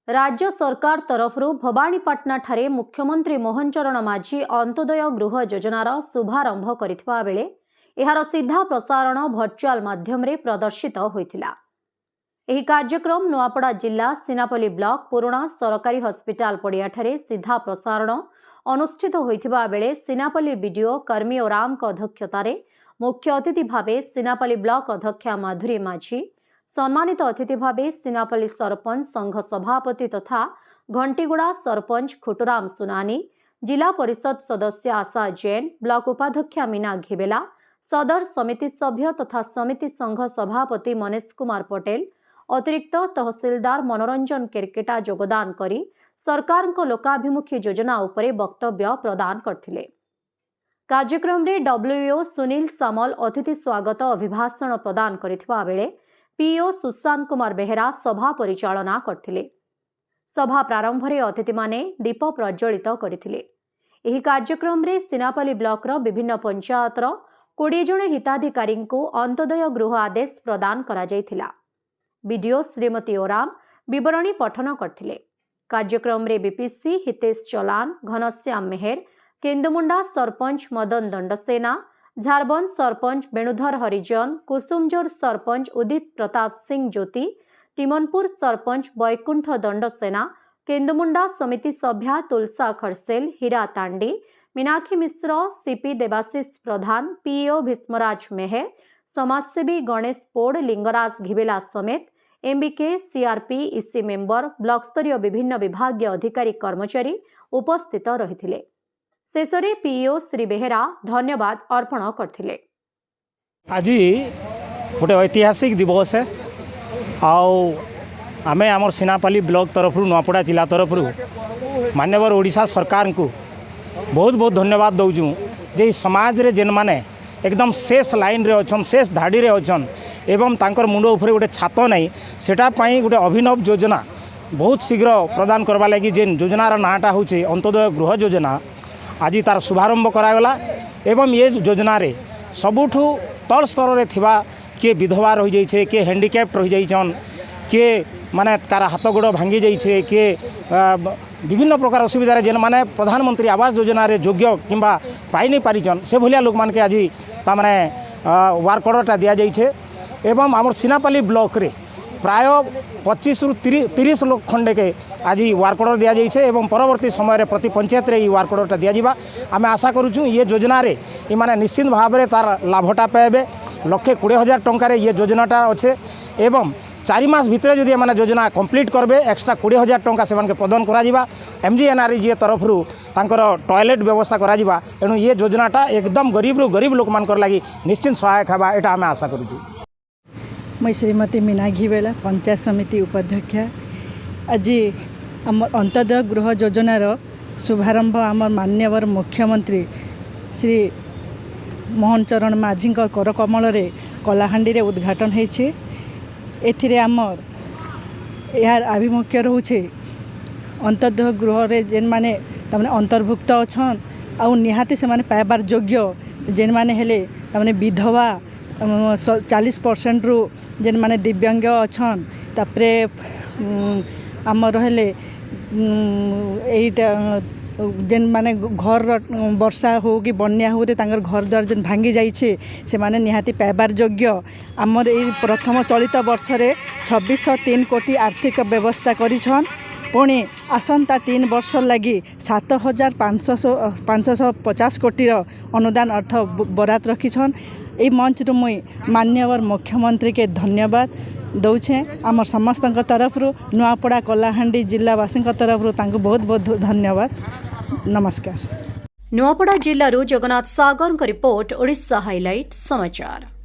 राज्य सरकार तरफरु भवानीपाटना ठारे मुख्यमंत्री मोहन चरण माझी अंत्योदय गृह योजनार शुभारंभ करिथिबा बेले एहार सीधा प्रसारण भर्चुआल माध्यम रे प्रदर्शित होइथिला। एही कार्यक्रम नुआपड़ा जिला सिनापल्ली ब्लॉक पुराणा सरकारी हॉस्पिटल पड़िया ठारे सीधा प्रसारण अनुष्ठित होइथिबा बेले सिनापल्ली बीडीओ कर्मी ओराम अध्यक्षतार मुख्य अतिथि भावे सिनापल्ली ब्लॉक अध्यक्षा माधुरी माझी, सम्मानित अतिथि भावे सिनापल्ली सरपंच संघ सभापति तथा घंटीगुड़ा सरपंच खुटुराम सुनानी, जिला परिषद सदस्य आशा जैन, ब्लॉक उपाध्यक्षा मीना घिबेला, सदर समिति सभ्य तथा समिति संघ सभापति मनीष कुमार पटेल, अतिरिक्त तहसीलदार मनोरंजन केरकेटा योगदान करी सरकार लोकाभिमुखी योजना उपरे वक्तव्य प्रदान करथिले। कार्यक्रम रे डब्ल्यूओ सुनील सामल अतिथि स्वागत अभिभाषण प्रदान करिथिबा बेले पीओ सुशांत कुमार बेहेरा सभा परिचालना करथिले। सभा प्रारंभ रे अतिथि माने दीप प्रज्वलित करथिले। एही कार्यक्रम रे सिनापल्ली ब्लॉक रो विभिन्न पंचायतर 20 जण हिताधिकारी को अंत्योदय गृह आदेश प्रदान करा जायथिला। बीडीओ श्रीमती ओराम विवरणी पठन करथिले। कार्यक्रम रे बीपीसी हितेश चलान, घनश्याम मेहर, केंदुमुंडा सरपंच मदन दंडसेना, झारबंद सरपंच वेणुधर हरिजन, कुसुमजोर सरपंच उदित प्रताप सिंह ज्योति, तिमनपुर सरपंच बैकुंठ दंडसेना, केंदुमुंडा समिति सभ्या तुलसा खरसेल, हीरा तांडी, मीनाक्षी मिश्र, सीपी देवाशीष प्रधान, पीओ भीष्मराज मेहर, समाजसेवी गणेश पोड़, लिंगराज घिबेला समेत एमबीके, सीआरपी, इसी मेंबर, ब्लॉक स्तरीय विभिन्न विभागीय अधिकारी कर्मचारी उपस्थित रहिथिले। शेषरे पीओ श्री बेहेरा धन्यवाद अर्पण करथिले। आज गोटे ऐतिहासिक दिवस है। आमे आमर सिनापल्ली ब्लॉक तरफ नुआपड़ा जिला तरफ मान्यवर ओडिशा सरकार को बहुत बहुत धन्यवाद दौचु जे समाज रे जेन माने एकदम शेष लाइन रे अछन, शेष धाड़ी रे अछन एवं तांकर मुंड उपरे गोटे छात नहीं सेटा पाई गोटे अभिनव योजना बहुत शीघ्र प्रदान करवा लगी जेन योजनार नाटा होचे अंत्योदय गृह योजना। आज तार शुभारंभ करागला एवं ये योजना रे सबुठू तल स्तर रे थिबा किए विधवा रही जाइछे, किए हैंडिकैप्ट रही जाइछन, किए माने तार हाथ गोड़ भांगी जाइछे, किए विभिन्न प्रकार असुविधा जेन माने प्रधानमंत्री आवास योजना रे योग्य किंबा पाई नहीं पारिछन से भलिया लोक मान के आज ता माने वर्क ऑर्डरटा दिया जाइछे एवं आमर सिनापल्ली ब्लॉक रे प्राय 25 रु 30 लोक खंडे के आज वर्क ऑर्डर दिया जाइछे एवं परवर्ती समय रे प्रति पंचायत रे वर्क ऑर्डरटा दिया जिबा। आमे आशा करूछु ये योजना रे इ माने निश्चित भाव रे तार लाभटा पाइबे। 1,20,000 टंका रे ये योजनाटा अच्छे एवं 4 मास भितर जदि माने योजना कंप्लीट करबे एक्स्ट्रा 20,000 टंका से मानके प्रदान करा जिबा। एमजीएनआरईजी तरफ रु तांकर टॉयलेट व्यवस्था करा जिबा। एनु ये योजनाटा एकदम गरीब रु गरीब लोक मानकर लागि निश्चित सहायक हबा एटा आमे आशा करूछु। मैं श्रीमती मीना घिबेला पंचायत समिति उपाध्यक्षा। आज आम अंत्योदय गृह योजनार शुभारंभ आम मान्यवर मुख्यमंत्री श्री मोहन चरण माझी करकमल कलाहांडी रे उद्घाटन होइछे। एथिरे आमर यार आभिमुख्य रोचे अंत्योदय गृह रे जेन माने तमने अंतर्भुक्त अछन आउ निहाती से माने पाइबार योग्य जेन माने हेले तमने विधवा 40% रु जेन माने दिव्यांग अछन तापरे आमर हेले एटा जेन माने घर वर्षा हो कि बन्या हो तांगर घर द्वार जेन भांगी जाइछे से माने निहाती पाइबार योग्य आमर ए प्रथम चलित वर्ष रे 2603 कोटी आर्थिक व्यवस्था करिछन। पुणी आसंता 3 वर्ष लगी 7,550 कोटी अनुदान अर्थ बरात रखिछन। ए मंच रु मुई मान्यवर मुख्यमंत्री के धन्यवाद दौछे। आमर समस्त तरफ रु नुआपड़ा कलाहांडी जिलावासी तरफ रु तांको बहुत बहुत धन्यवाद। नमस्कार। नुआपड़ा जिल्लारू जगन्नाथ सागर रिपोर्ट, ओडिशा हाइलाइट समाचार।